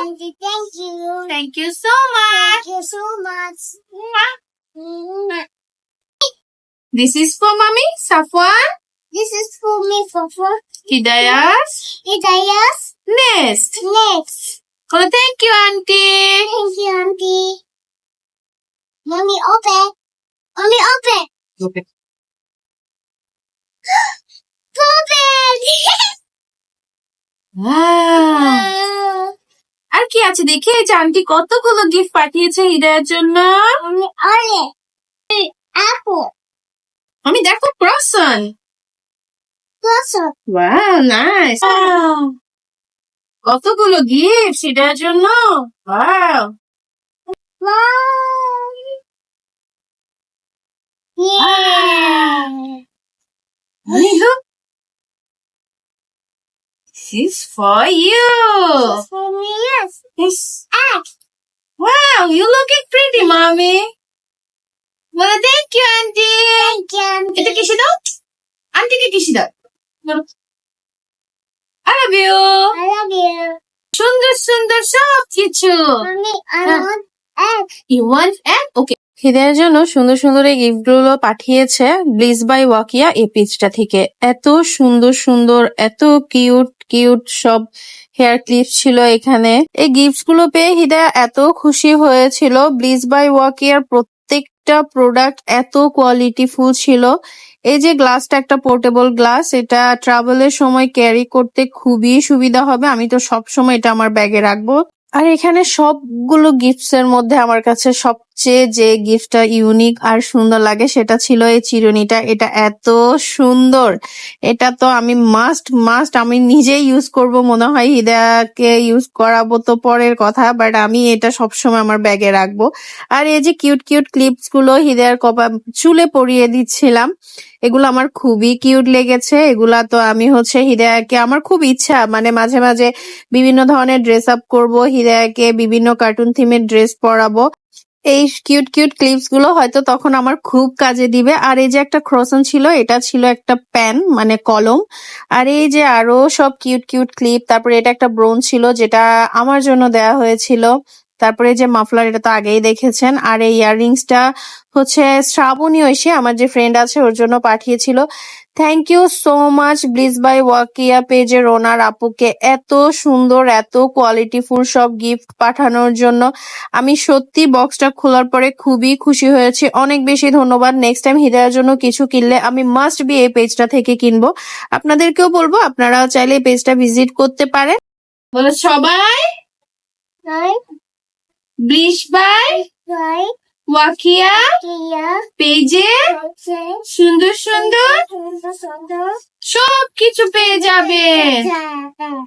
Auntie, thank you. Thank you so much. Thank you so much. This is for mommy, Safwan, This is for me for Hidayas, Hidayas. Nest. Next. Oh, thank you, auntie. Thank you, Auntie. Mommy, open. Mommy, open. Okay. Open. Wow. আর কি আছে দেখি, এই যে aunty কতগুলো gift পাঠিয়েছে হৃদয়ের জন্য। Mommy, orange. Apple. আমি দেখো ক্রসন। Blossom. Wow, nice. কতগুলো গিফট হৃদয়ের জন্য। Wow. Wow. Yeah. Honey, look. This is for you. This is for me, yes. Yes. Egg. Wow, you looking pretty, mommy. Well, thank you, auntie. Thank you, Auntie. এটা কিসে দাও? আন্টিকে কিসে দাও? বলো। I love you. I love you. সুন্দর সুন্দর সব কিছু। Mommy, I Huh. want egg. You want egg? Okay. হৃদয়ের জন্য সুন্দর সুন্দর এই গিফট গুলো পাঠিয়েছে ব্লিস বাই ওয়াকিয়া এই পেজটা থেকে। এত সুন্দর সুন্দর, এত কিউট কিউট সব হেয়ার ক্লিপস ছিল এখানে। এই গিফটস গুলো পেয়ে হৃদয় এত খুশি হয়েছিল। ব্লিস বাই ওয়াকিয়ার প্রত্যেকটা প্রোডাক্ট এত কোয়ালিটিফুল ছিল। এই যে গ্লাসটা একটা পোর্টেবল গ্লাস, এটা ট্রাভেলের সময় ক্যারি করতে খুবই সুবিধা হবে। আমি তো সব সময় এটা আমার ব্যাগে রাখবো। আর এখানে সবগুলো গিফটস এর মধ্যে আমার কাছে সবচেয়ে যে গিফটটা ইউনিক আর সুন্দর লাগে সেটা ছিল এই চিরুনিটা। এটা এত সুন্দর, এটা তো আমি মাস্ট আমি নিজেই ইউজ করব মনে হয়। হৃদয়াকে ইউজ করাবো তো পরের কথা, বাট আমি এটা সবসময় আমার ব্যাগে রাখবো। আর এই যে কিউট কিউট ক্লিপস গুলো হৃদয়ের চুলে পরিয়ে দিচ্ছিলাম, এগুলো আমার খুবই কিউট লেগেছে। এগুলা তো আমি হৃদয়াকে, আমার খুব ইচ্ছা মানে মাঝে মাঝে বিভিন্ন ধরনের ড্রেস আপ করবো, হৃদয়াকে বিভিন্ন কার্টুন থিমের ড্রেস পরাবো। এই কিউট কিউট ক্লিপস গুলো হয়তো তখন আমার খুব কাজে দিবে। আর এই যে একটা ক্রসন ছিল, এটা ছিল একটা পেন মানে কলম। আর এই যে আরো সব কিউট কিউট ক্লিপ, তারপরে এটা একটা ব্রোন ছিল যেটা আমার জন্য দেয়া হয়েছিল। তারপরে এই যে মাফলার, এটা তো আগেই দেখেছেন। আর এই ইয়াররিংসটা শ্রাবণী ঐশী, আমার যে ফ্রেন্ড আছে, ওর জন্য পাঠিয়েছিল। Thank you so much Bliss by Wakia পেজের ওনার আপুকে এত সুন্দর এত কোয়ালিটিফুল সব গিফট পাঠানোর জন্য। আমি সত্যি বক্সটা খোলার পরে খুবই খুশি হয়েছি, অনেক বেশি ধন্যবাদ। নেক্সট টাইম হৃদয়ের জন্য কিছু কিনলে আমি মাস্ট বি এই পেজটা থেকে কিনবো। আপনাদেরকেও বলবো আপনারাও চাইলে এই পেজটা ভিজিট করতে পারেন। বলে সবাই Right. Bliss by Right. Wakia Here. পেজে Okay. সুন্দর সুন্দর Sunder. সব কিছু পেয়ে যাবেন। Yeah.